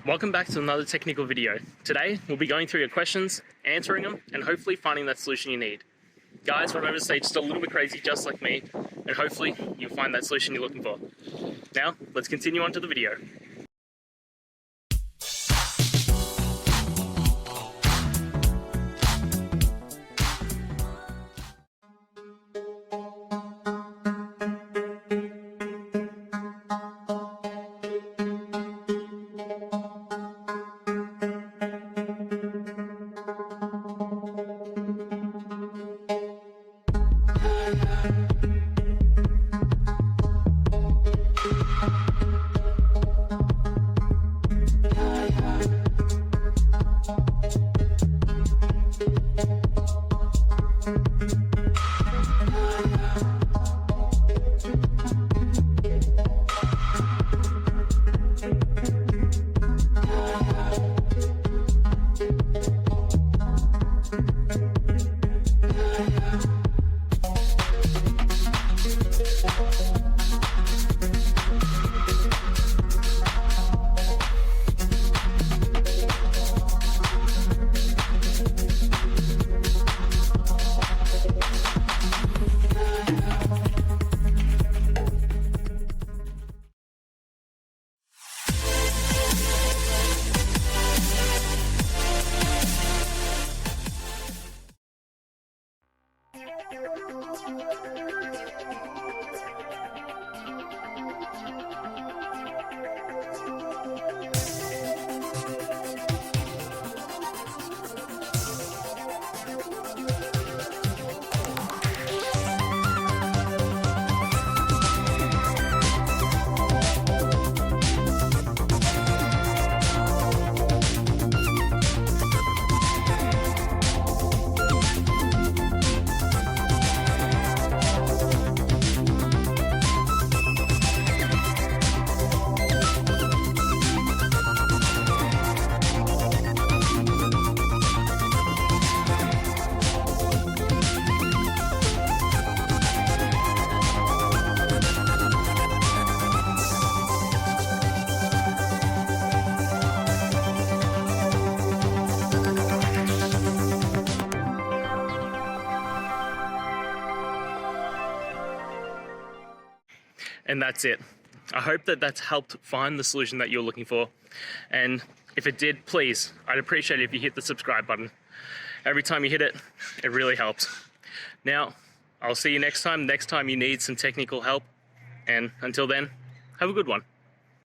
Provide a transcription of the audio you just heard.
Welcome back to another technical video. Today, we'll be going through your questions, answering them, and hopefully finding that solution you need. Guys, remember to stay just a little bit crazy, just like me, and hopefully you'll find that solution you're looking for. Now, let's continue on to the video. And that's it. I hope that that's helped find the solution that you're looking for. And if it did, please, I'd appreciate it if you hit the subscribe button. Every time you hit it, it really helps. Now, I'll see you next time you need some technical help. And until then, have a good one.